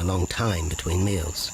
long time between meals.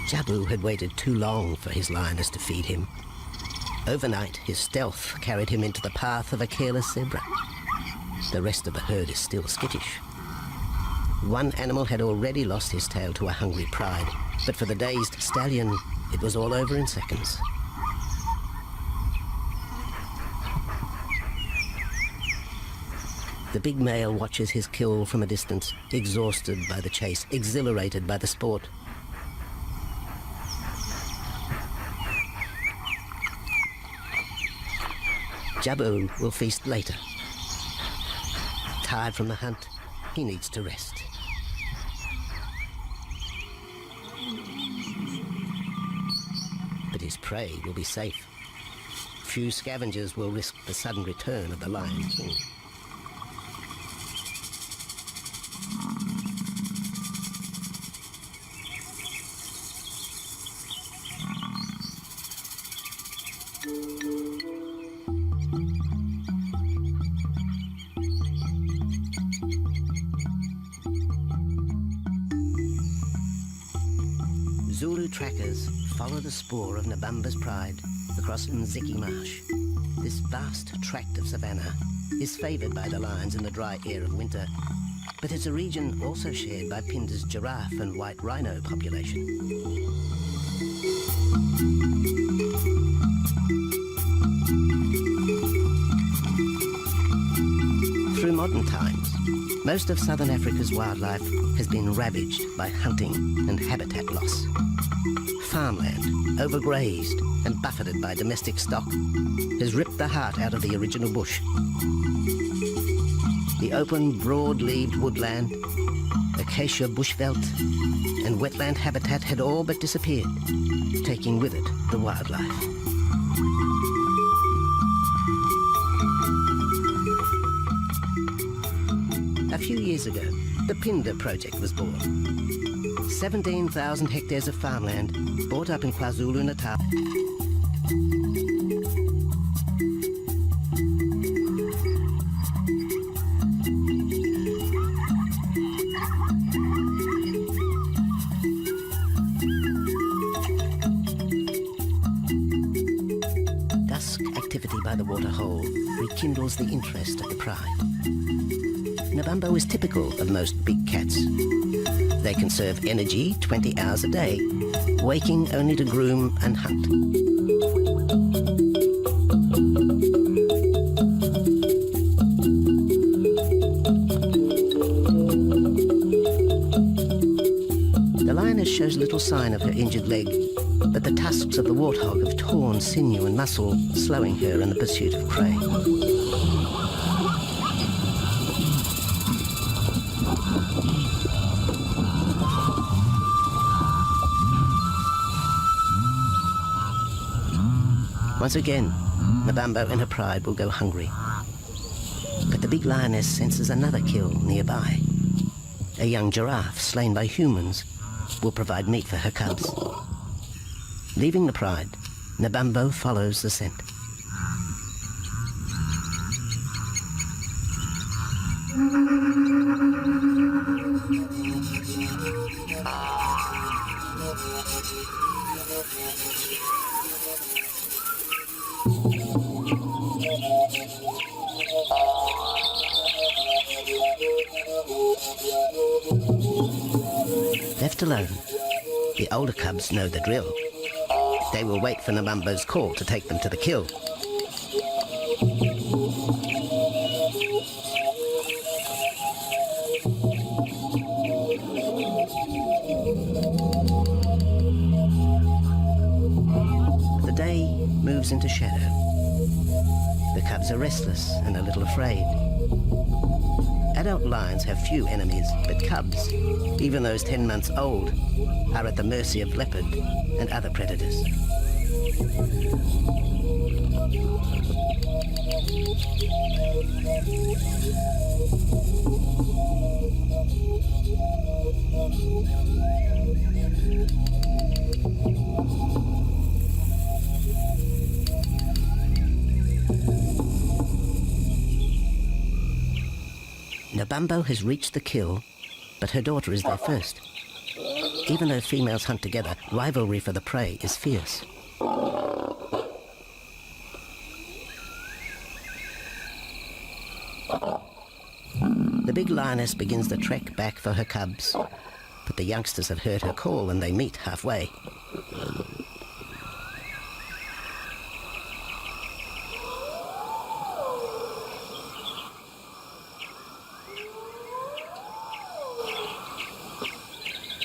Jabu had waited too long for his lioness to feed him. Overnight, his stealth carried him into the path of a careless zebra. The rest of the herd is still skittish. One animal had already lost his tail to a hungry pride, but for the dazed stallion, it was all over in seconds. The big male watches his kill from a distance, exhausted by the chase, exhilarated by the sport. Jabu will feast later. Tired from the hunt, he needs to rest. But his prey will be safe. Few scavengers will risk the sudden return of the Lion King. Zulu trackers follow the spoor of Nabamba's pride across Nziki Marsh. This vast tract of savanna is favoured by the lions in the dry air of winter, but it's a region also shared by Pinda's giraffe and white rhino population. Through modern times, most of southern Africa's wildlife has been ravaged by hunting and habitat loss. Farmland, overgrazed and buffeted by domestic stock, has ripped the heart out of the original bush. The open, broad-leaved woodland, acacia bushveld, and wetland habitat had all but disappeared, taking with it the wildlife. A few years ago, the Pinda project was born. 17,000 hectares of farmland bought up in KwaZulu-Natal. Dusk activity by the waterhole rekindles the interest of the pride. Nabambo is typical of most big cats. They conserve energy 20 hours a day, waking only to groom and hunt. The lioness shows little sign of her injured leg, but the tusks of the warthog have torn sinew and muscle, slowing her in the pursuit of prey. Once again, Nabambo and her pride will go hungry. But the big lioness senses another kill nearby. A young giraffe slain by humans will provide meat for her cubs. Leaving the pride, Nabambo follows the scent. Left alone, the older cubs know the drill. They will wait for Nabambo's call to take them to the kill. The day moves into shadow. The cubs are restless and a little afraid. Adult lions have few enemies, but cubs, even those 10 months old, are at the mercy of leopard and other predators. Nabambo has reached the kill, but her daughter is there first. Even though females hunt together, rivalry for the prey is fierce. The big lioness begins the trek back for her cubs, but the youngsters have heard her call and they meet halfway.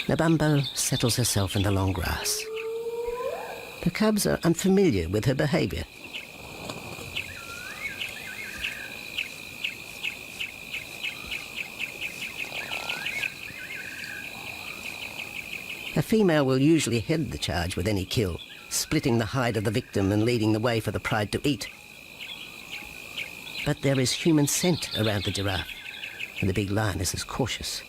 Nabambo settles herself in the long grass. The cubs are unfamiliar with her behavior. A female will usually head the charge with any kill, splitting the hide of the victim and leading the way for the pride to eat. But there is human scent around the giraffe, and the big lioness is cautious.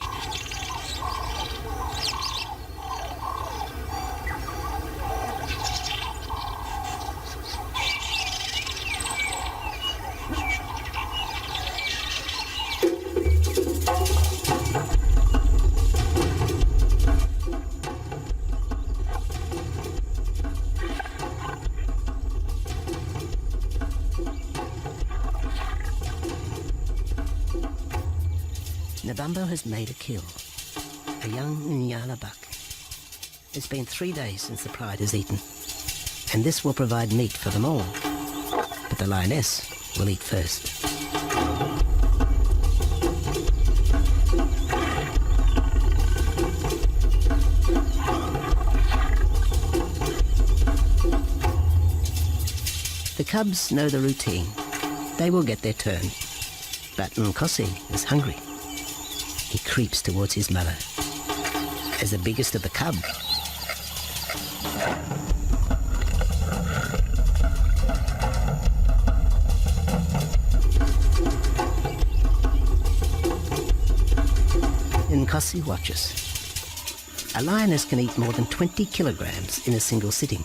Nabambo has made a kill, a young Nyala buck. It's been 3 days since the pride has eaten, and this will provide meat for them all. But the lioness will eat first. The cubs know the routine. They will get their turn. But Nkosi is hungry. He creeps towards his mother. As the biggest of the cub, Nkosi watches. A lioness can eat more than 20 kilograms in a single sitting.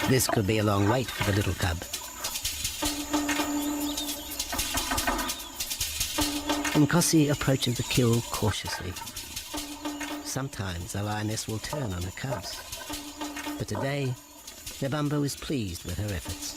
This could be a long wait for the little cub. Nkosi approaches the kill cautiously. Sometimes a lioness will turn on her cubs, but today, Nabambo is pleased with her efforts.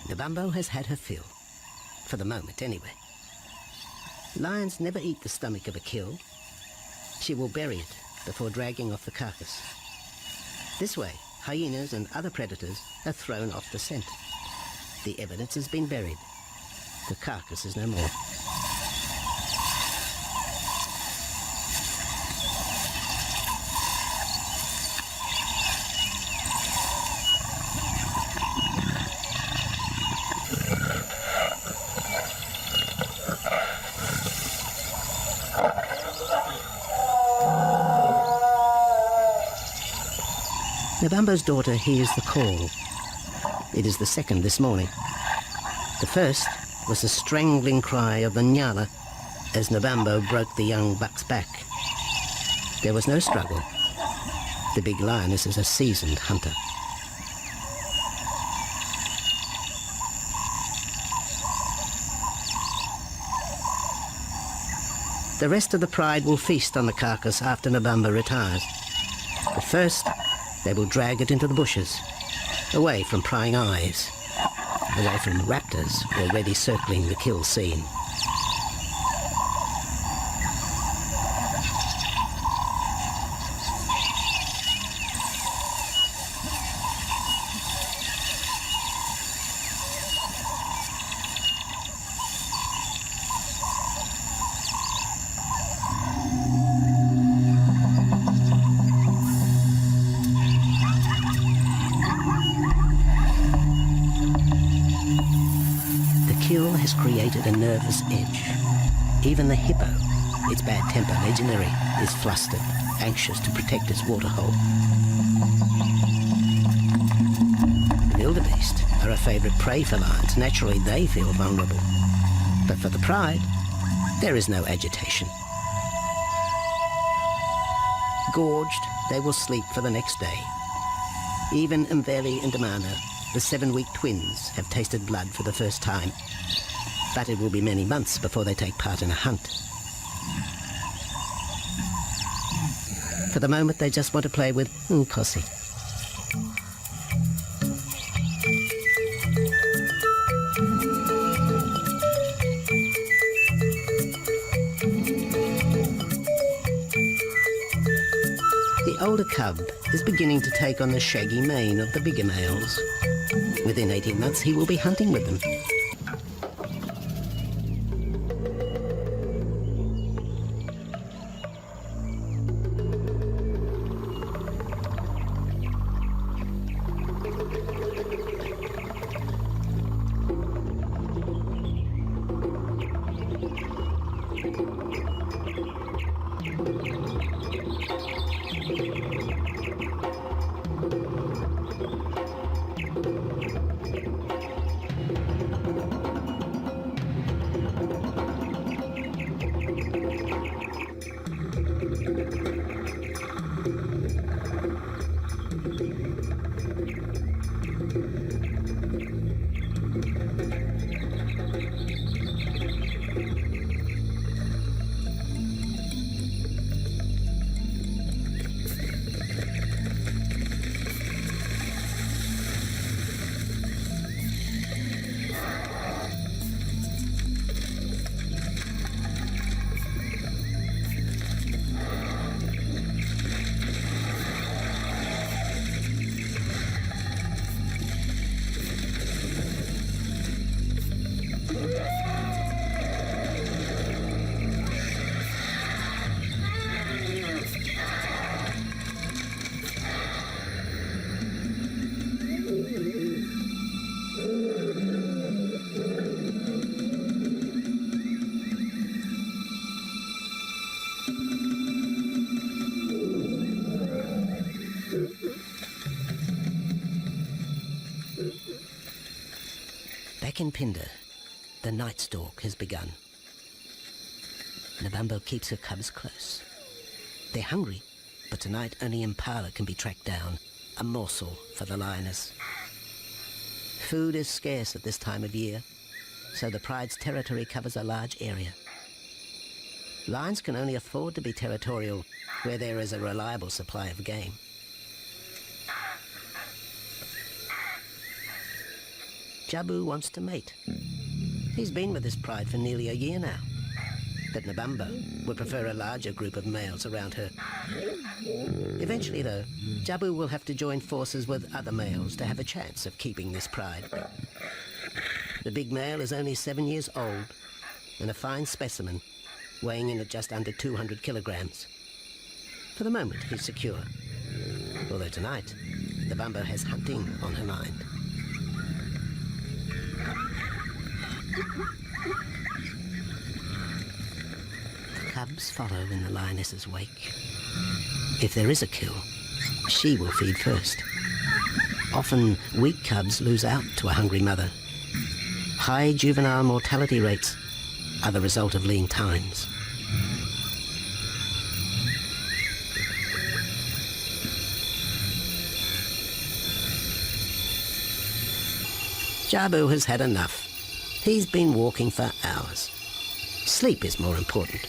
Nabambo has had her fill, for the moment anyway. Lions never eat the stomach of a kill. She will bury it before dragging off the carcass. This way, hyenas and other predators are thrown off the scent. The evidence has been buried. The carcass is no more. Nabambo's daughter hears the call It is the second this morning. The first was the strangling cry of the nyala as Nabambo broke the young buck's back. There was no struggle. The big lioness is a seasoned hunter. The rest of the pride will feast on the carcass after Nabambo retires. But first, they will drag it into the bushes, away from prying eyes, away from raptors already circling the kill scene. Has created a nervous edge. Even the hippo, its bad temper legendary, is flustered, anxious to protect its waterhole. The wildebeest are a favourite prey for lions. Naturally, they feel vulnerable. But for the pride, there is no agitation. Gorged, they will sleep for the next day. Even Mveli and Damana, the 7-week twins, have tasted blood for the first time. But it will be many months before they take part in a hunt. For the moment, they just want to play with Posse. The older cub is beginning to take on the shaggy mane of the bigger males. Within 18 months, he will be hunting with them. Back in Pindar, the night stalk has begun. Nabambo keeps her cubs close. They're hungry, but tonight only Impala can be tracked down, a morsel for the lioness. Food is scarce at this time of year, so the pride's territory covers a large area. Lions can only afford to be territorial where there is a reliable supply of game. Jabu wants to mate. He's been with his pride for nearly a year now. But Nabambo would prefer a larger group of males around her. Eventually, though, Jabu will have to join forces with other males to have a chance of keeping this pride. The big male is only 7 years old and a fine specimen, weighing in at just under 200 kilograms. For the moment, he's secure. Although tonight, Nabambo has hunting on her mind. The cubs follow in the lioness's wake. If there is a kill, she will feed first. Often, weak cubs lose out to a hungry mother. High juvenile mortality rates are the result of lean times. Jabu has had enough. He's been walking for hours. Sleep is more important.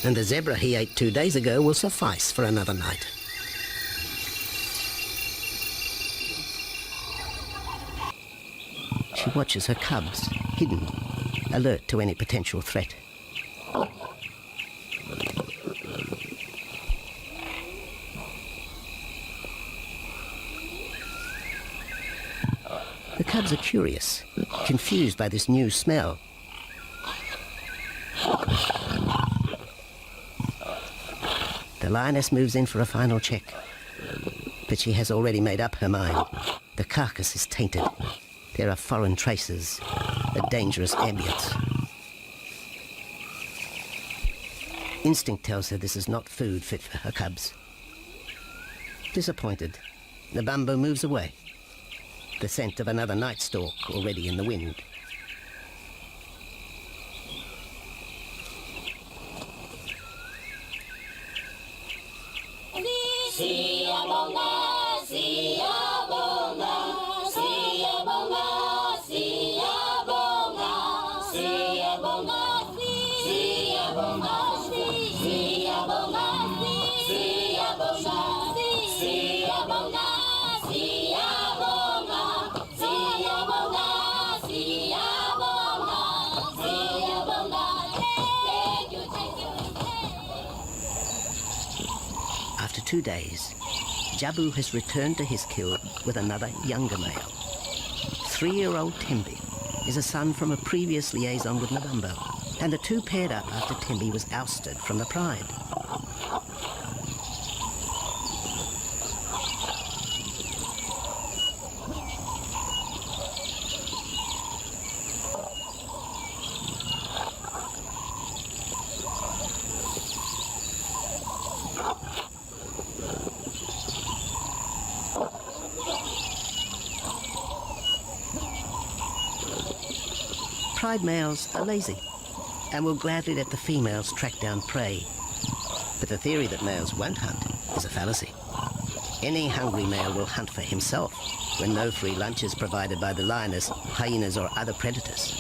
And the zebra he ate 2 days ago will suffice for another night. She watches her cubs, hidden, alert to any potential threat. The cubs are curious, confused by this new smell. The lioness moves in for a final check, but she has already made up her mind. The carcass is tainted. There are foreign traces, a dangerous ambience. Instinct tells her this is not food fit for her cubs. Disappointed, the bumbo moves away, the scent of another night stalk already in the wind. After 2 days, Jabu has returned to his kill with another younger male. 3-year-old Tembi is a son from a previous liaison with Nabumbo, and the two paired up after Tembi was ousted from the pride. Pride males are lazy and will gladly let the females track down prey. But the theory that males won't hunt is a fallacy. Any hungry male will hunt for himself when no free lunch is provided by the lioness, hyenas or other predators.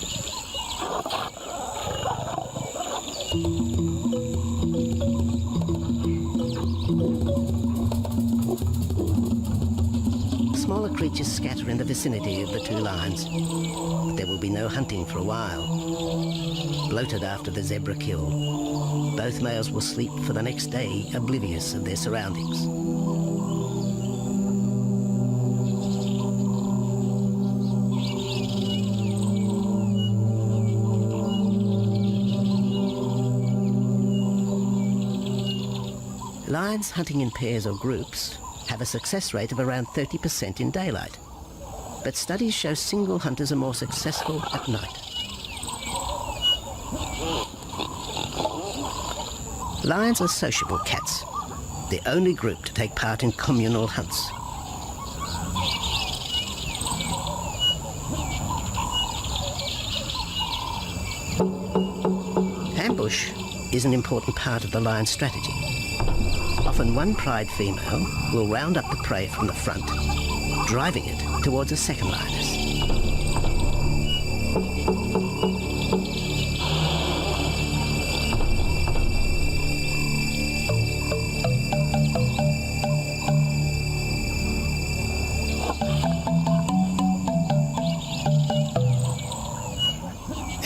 Smaller creatures scatter in the vicinity of the two lions. There will be no hunting for a while. Bloated after the zebra kill, both males will sleep for the next day, oblivious of their surroundings. Lions hunting in pairs or groups have a success rate of around 30% in daylight, but studies show single hunters are more successful at night. Lions are sociable cats, the only group to take part in communal hunts. Ambush is an important part of the lion's strategy. Often one pride female will round up the prey from the front, driving it towards a second lioness.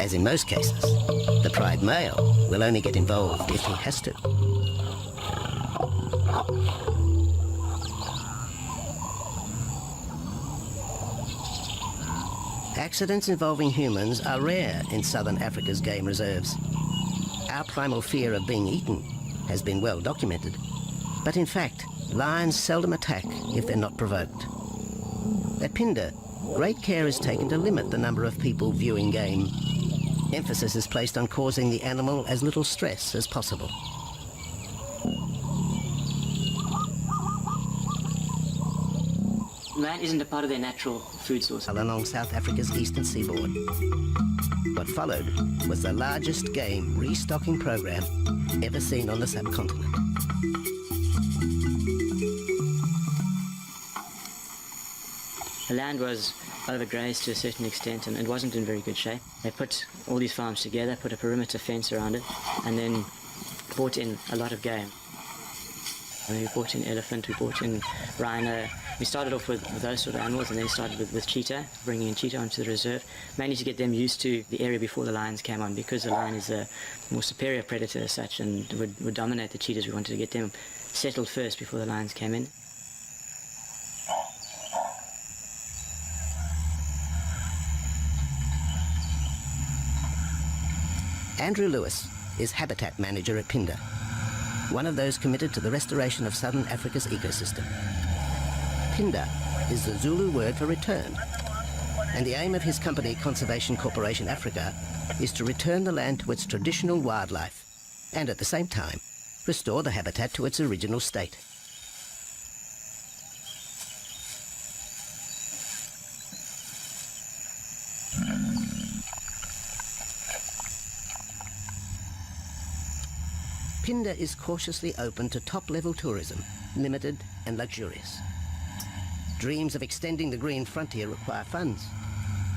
As in most cases, the pride male will only get involved if he has to. Accidents involving humans are rare in southern Africa's game reserves. Our primal fear of being eaten has been well documented, but in fact, lions seldom attack if they're not provoked. At Phinda, great care is taken to limit the number of people viewing game. Emphasis is placed on causing the animal as little stress as possible. Man isn't a part of their natural food source. Along South Africa's eastern seaboard. What followed was the largest game restocking program ever seen on the subcontinent. The land was overgrazed to a certain extent and it wasn't in very good shape. They put all these farms together, put a perimeter fence around it, and then brought in a lot of game. And we brought in elephant, we brought in rhino. We started off with those sort of animals and then started with cheetah, bringing in cheetah onto the reserve, mainly to get them used to the area before the lions came on, because the lion is a more superior predator as such and would dominate the cheetahs. We wanted to get them settled first before the lions came in. Andrew Lewis is habitat manager at Phinda, one of those committed to the restoration of southern Africa's ecosystem. Phinda is the Zulu word for return, and the aim of his company, Conservation Corporation Africa, is to return the land to its traditional wildlife and at the same time restore the habitat to its original state. Phinda is cautiously open to top-level tourism, limited and luxurious. Dreams of extending the green frontier require funds,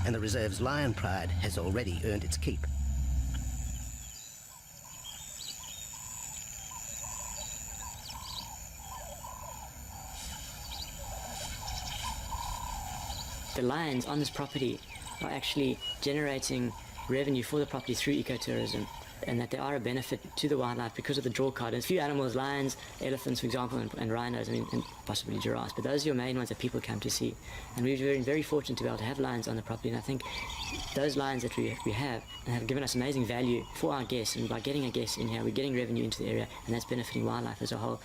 and the reserve's lion pride has already earned its keep. The lions on this property are actually generating revenue for the property through ecotourism, and that they are a benefit to the wildlife because of the draw card. There's a few animals, lions, elephants, for example, and rhinos, and possibly giraffes, but those are your main ones that people come to see. And we've been very fortunate to be able to have lions on the property, and I think those lions that we have given us amazing value for our guests, and by getting a guest in here, we're getting revenue into the area, and that's benefiting wildlife as a whole.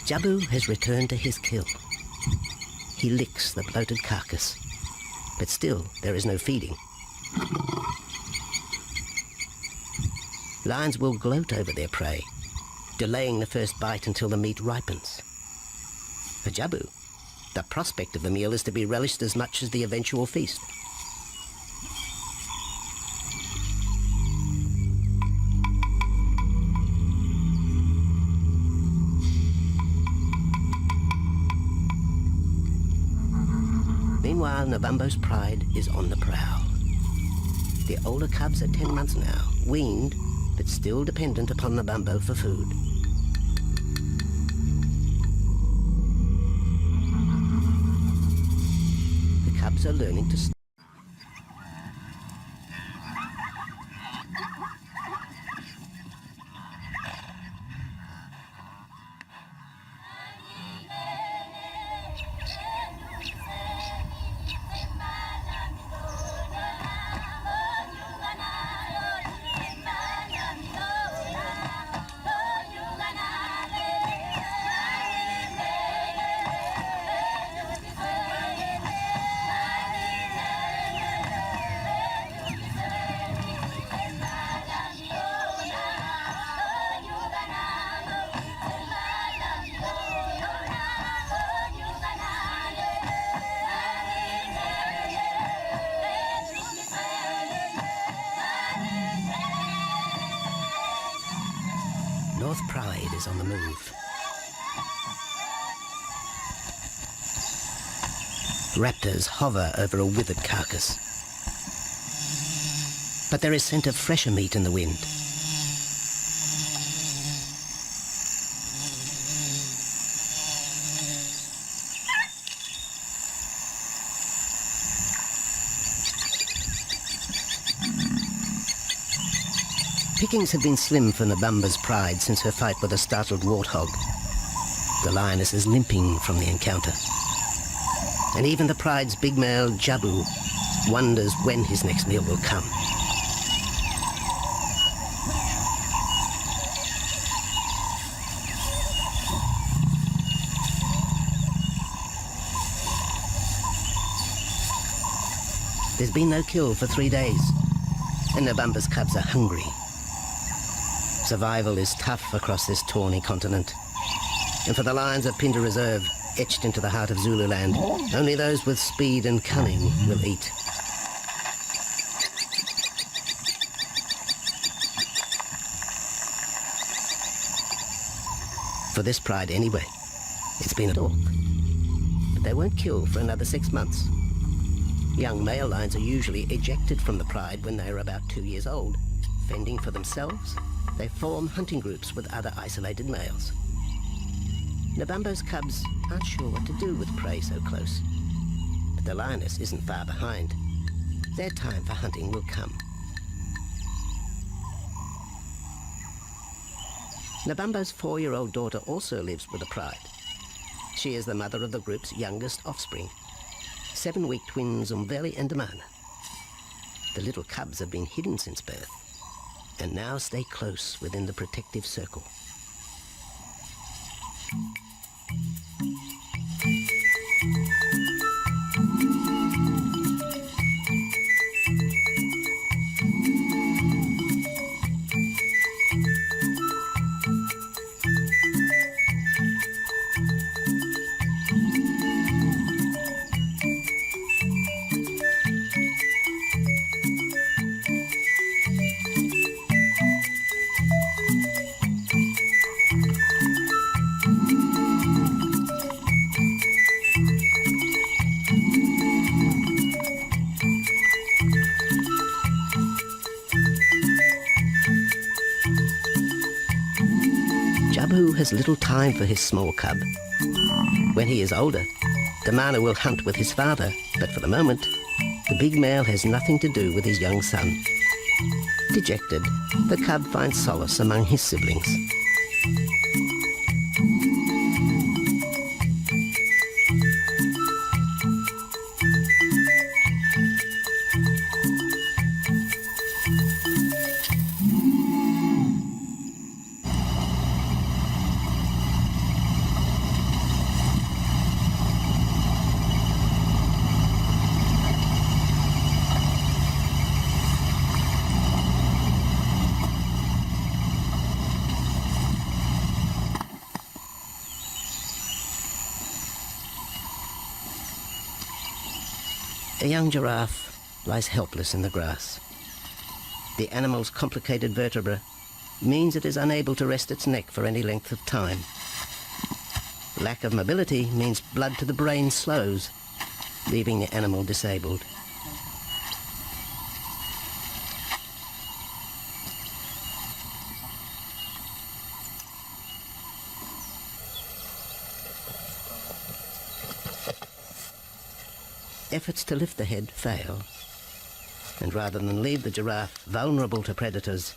Jabu has returned to his kill. He licks the bloated carcass, but still there is no feeding. Lions will gloat over their prey, delaying the first bite until the meat ripens. For Jabu, the prospect of the meal is to be relished as much as the eventual feast. Meanwhile, Nabambo's pride is on the prowl. The older cubs are 10 months now, weaned, but still dependent upon Nabambo for food. The cubs are learning to North Pride is on the move. Raptors hover over a withered carcass. But there is scent of fresher meat in the wind. pickings have been slim for Nabamba's pride since her fight with a startled warthog. The lioness is limping from the encounter. And even the pride's big male, Jabu, wonders when his next meal will come. There's been no kill for 3 days, and Nabamba's cubs are hungry. Survival is tough across this tawny continent, and for the lions of Pinda Reserve, etched into the heart of Zululand, only those with speed and cunning will eat. For this pride anyway, it's been a talk. But they won't kill for another 6 months. Young male lions are usually ejected from the pride when they are about 2 years old. Fending for themselves, they form hunting groups with other isolated males. Nabambo's cubs aren't sure what to do with prey so close. But the lioness isn't far behind. Their time for hunting will come. Nabambo's 4-year-old daughter also lives with the pride. She is the mother of the group's youngest offspring, 7-week twins Umveli and Damana. The little cubs have been hidden since birth, and now stay close within the protective circle. Jabu has little time for his small cub. When he is older, Damana will hunt with his father, but for the moment, the big male has nothing to do with his young son. Dejected, the cub finds solace among his siblings. A young giraffe lies helpless in the grass. The animal's complicated vertebra means it is unable to rest its neck for any length of time. Lack of mobility means blood to the brain slows, leaving the animal disabled. Efforts to lift the head fail, and rather than leave the giraffe vulnerable to predators,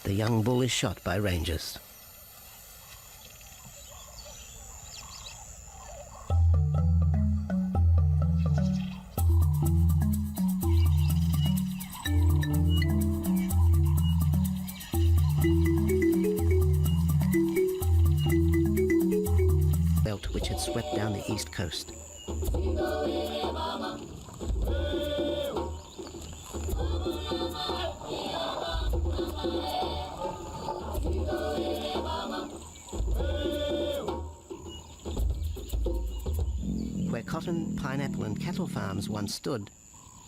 the young bull is shot by rangers. Belt which had swept down the east coast. Where cotton, pineapple and cattle farms once stood,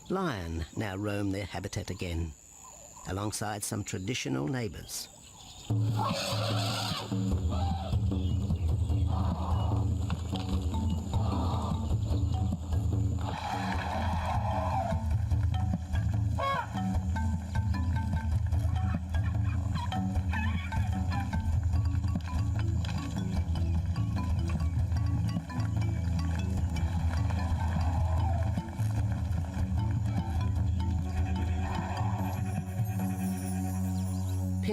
lion now roam their habitat again, alongside some traditional neighbours.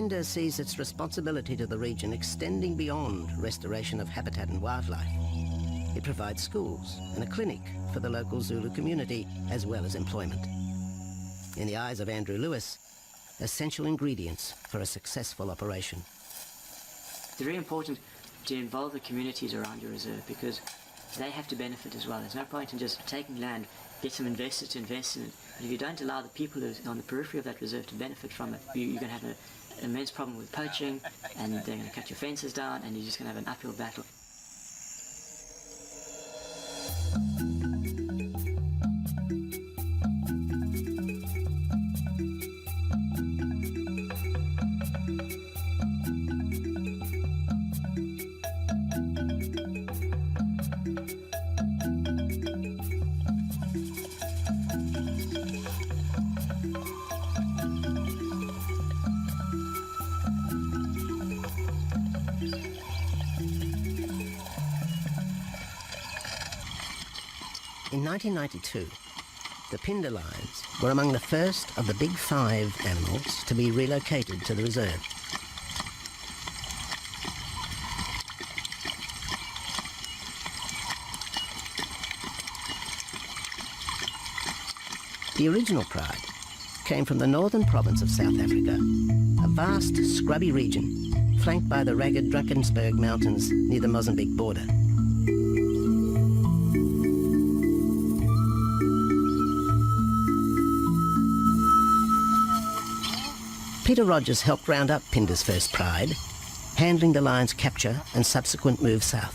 PINDA sees its responsibility to the region extending beyond restoration of habitat and wildlife. It provides schools and a clinic for the local Zulu community, as well as employment. In the eyes of Andrew Lewis, essential ingredients for a successful operation. It's very important to involve the communities around your reserve because they have to benefit as well. There's no point in just taking land, get some investors to invest in it. But if you don't allow the people who are on the periphery of that reserve to benefit from it, you're going to have an immense problem with poaching, and they're going to cut your fences down, and you're just going to have an uphill battle. In 1992, the PINDA lions were among the first of the big 5 animals to be relocated to the reserve. The original pride came from the northern province of South Africa, a vast scrubby region flanked by the ragged Drakensberg Mountains near the Mozambique border. Peter Rogers helped round up PINDA's first pride, handling the lion's capture and subsequent move south.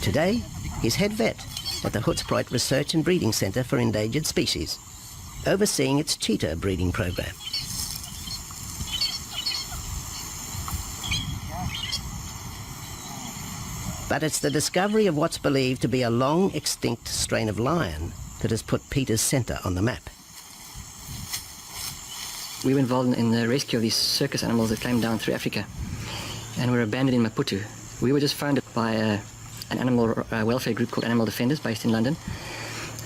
Today, he's head vet at the Hoedspruit Research and Breeding Centre for Endangered Species, overseeing its cheetah breeding program. But it's the discovery of what's believed to be a long extinct strain of lion that has put Peter's centre on the map. We were involved in the rescue of these circus animals that came down through Africa and were abandoned in Maputo. We were just founded by an animal welfare group called Animal Defenders based in London.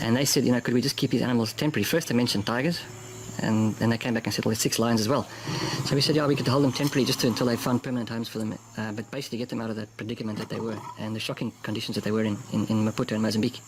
And they said, could we just keep these animals temporary? First they mentioned tigers, and then they came back and said, well, there's 6 lions as well. So we said, yeah, we could hold them temporary just until they found permanent homes for them, but basically get them out of that predicament that they were and the shocking conditions that they were in Maputo and Mozambique.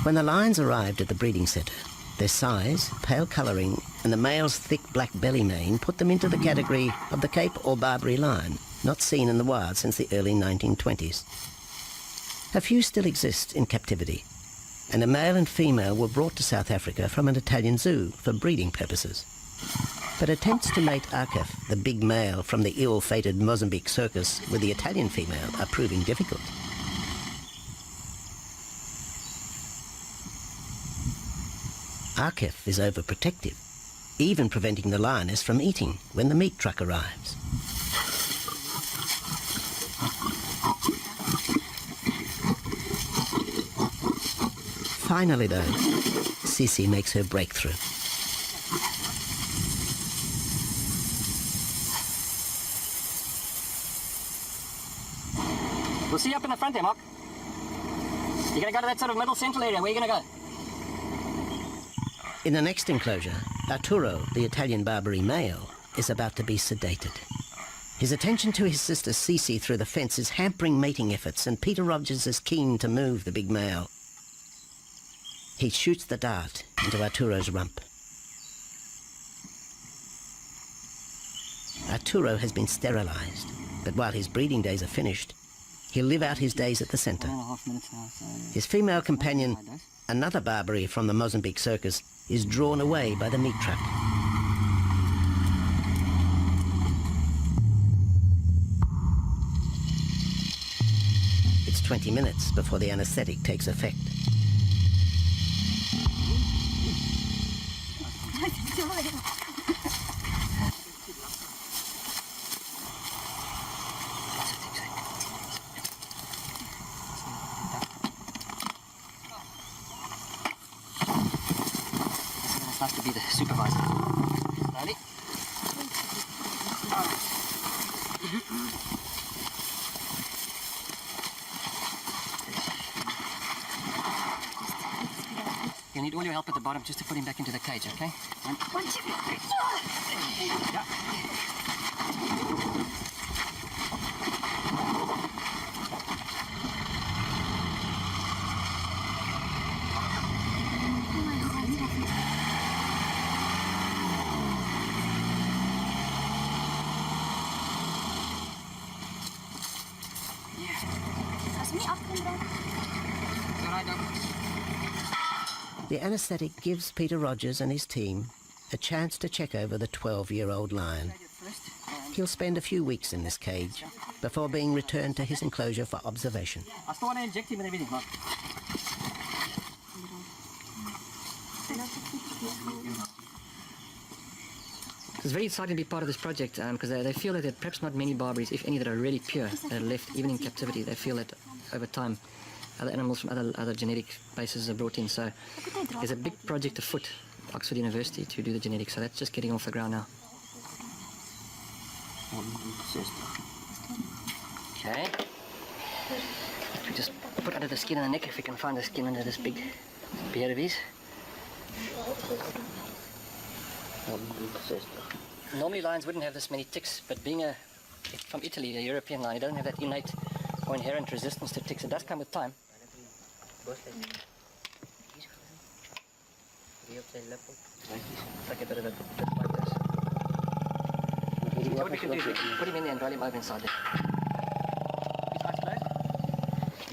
When the lions arrived at the breeding centre, their size, pale colouring, and the male's thick black belly mane put them into the category of the Cape or Barbary lion, not seen in the wild since the early 1920s. A few still exist in captivity, and a male and female were brought to South Africa from an Italian zoo for breeding purposes. But attempts to mate Akef, the big male from the ill-fated Mozambique circus, with the Italian female are proving difficult. Akef is overprotective, even preventing the lioness from eating when the meat truck arrives. Finally, though, Sissy makes her breakthrough. We'll see you up in the front there, Mark. You're going to go to that sort of middle central area. Where are you going to go? In the next enclosure, Arturo, the Italian Barbary male, is about to be sedated. His attention to his sister Cece through the fence is hampering mating efforts, and Peter Rogers is keen to move the big male. He shoots the dart into Arturo's rump. Arturo has been sterilized, but while his breeding days are finished, he'll live out his days at the centre. 1.5 minutes now, so... His female companion, another Barbary from the Mozambique circus, is drawn away by the meat truck. It's 20 minutes before the anaesthetic takes effect. It's nice to be the supervisor. Slowly. need all your help at the bottom just to put him back into the cage, okay? One, two, three. The anaesthetic gives Peter Rogers and his team a chance to check over the 12-year-old lion. He'll spend a few weeks in this cage before being returned to his enclosure for observation. I still want to inject him and everything, Mark. It's very exciting to be part of this project because they feel that there are perhaps not many barbaries, if any, that are really pure, that are left even in captivity. They feel that over time other animals from other genetic bases are brought in. So there's a big project afoot at Oxford University to do the genetics, so that's just getting off the ground now. Okay. We just put under the skin and the neck if we can find the skin under this big beard of his. Normally lions wouldn't have this many ticks, but being from Italy, a European lion, he doesn't have that innate or inherent resistance to ticks. It does come with time. Like a bit of a bit like this. What we can do is put him in there and roll him over inside there.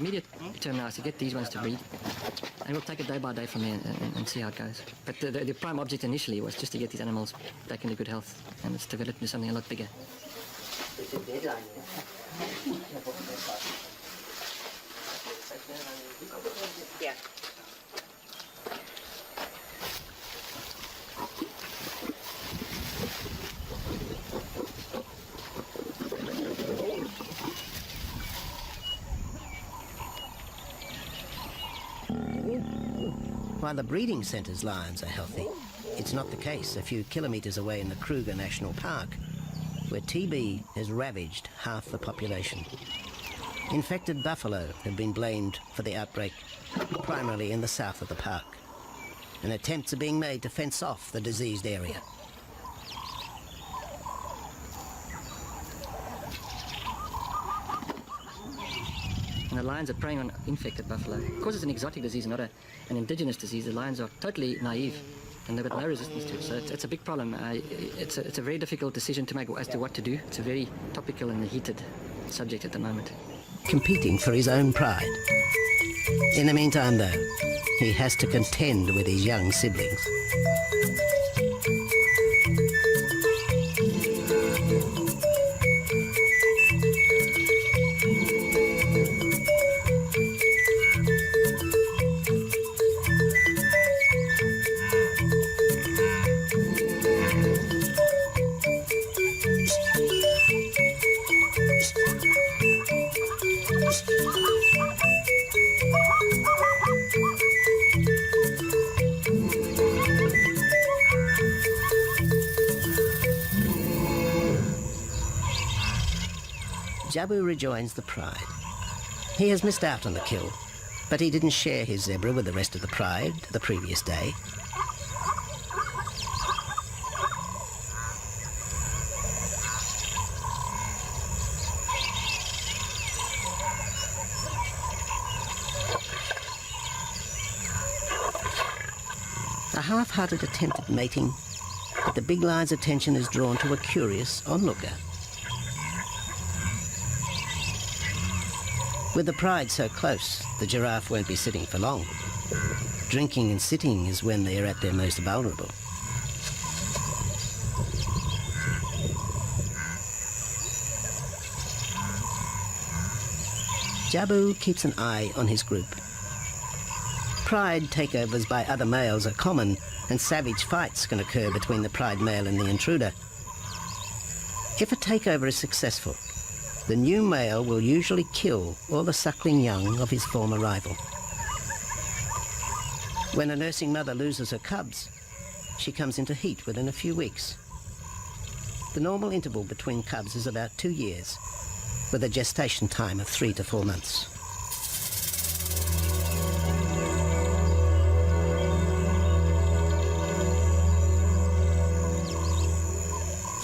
Immediate term now is to get these ones to breed. And we'll take it day by day from there and see how it goes. But the prime object initially was just to get these animals back into good health, and it's developed into something a lot bigger. Yeah. While the breeding centre's lions are healthy, it's not the case a few kilometres away in the Kruger National Park, where TB has ravaged half the population. Infected buffalo have been blamed for the outbreak, primarily in the south of the park, and attempts are being made to fence off the diseased area. And the lions are preying on infected buffalo. Because it's an exotic disease, not an indigenous disease, the lions are totally naive and they've got no resistance to it. So it's a big problem. It's a very difficult decision to make as to what to do. It's a very topical and heated subject at the moment. Competing for his own pride. In the meantime, though, he has to contend with his young siblings. Jabu rejoins the pride. He has missed out on the kill, but he didn't share his zebra with the rest of the pride the previous day. A half-hearted attempt at mating, but the big lion's attention is drawn to a curious onlooker. With the pride so close, the giraffe won't be sitting for long. Drinking and sitting is when they are at their most vulnerable. Jabu keeps an eye on his group. Pride takeovers by other males are common, and savage fights can occur between the pride male and the intruder. If a takeover is successful, the new male will usually kill all the suckling young of his former rival. When a nursing mother loses her cubs, she comes into heat within a few weeks. The normal interval between cubs is about 2 years, with a gestation time of 3 to 4 months.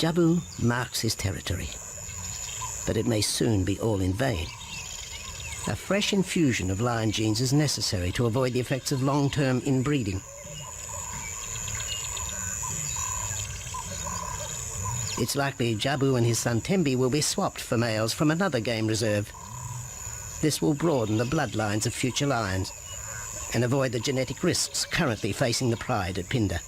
Jabu marks his territory, but it may soon be all in vain. A fresh infusion of lion genes is necessary to avoid the effects of long-term inbreeding. It's likely Jabu and his son Tembi will be swapped for males from another game reserve. This will broaden the bloodlines of future lions and avoid the genetic risks currently facing the pride at Phinda.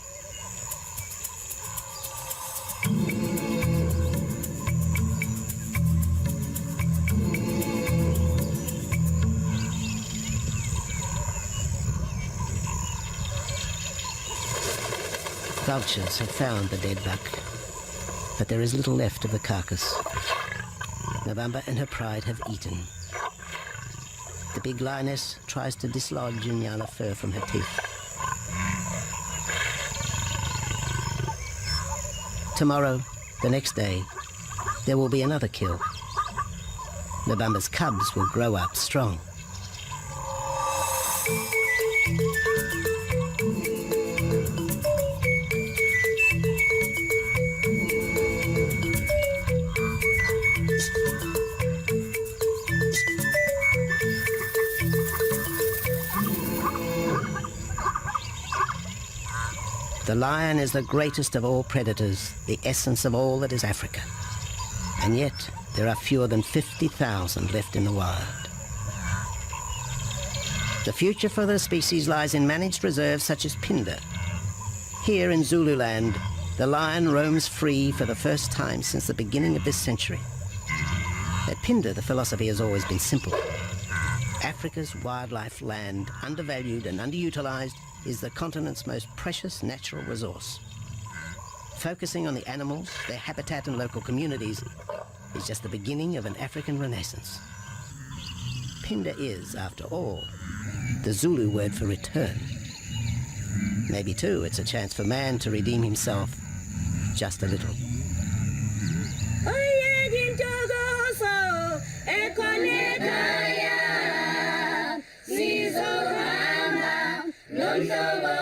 Vultures have found the dead buck, but there is little left of the carcass. November and her pride have eaten. The big lioness tries to dislodge Nyala fur from her teeth. Tomorrow, the next day, there will be another kill. November's cubs will grow up strong. The lion is the greatest of all predators, the essence of all that is Africa. And yet, there are fewer than 50,000 left in the wild. The future for the species lies in managed reserves such as Phinda. Here in Zululand, the lion roams free for the first time since the beginning of this century. At Phinda, the philosophy has always been simple. Africa's wildlife land, undervalued and underutilized, is the continent's most precious natural resource. Focusing on the animals, their habitat and local communities is just the beginning of an African renaissance. Phinda is, after all, the Zulu word for return. Maybe, too, it's a chance for man to redeem himself just a little. Hallelujah.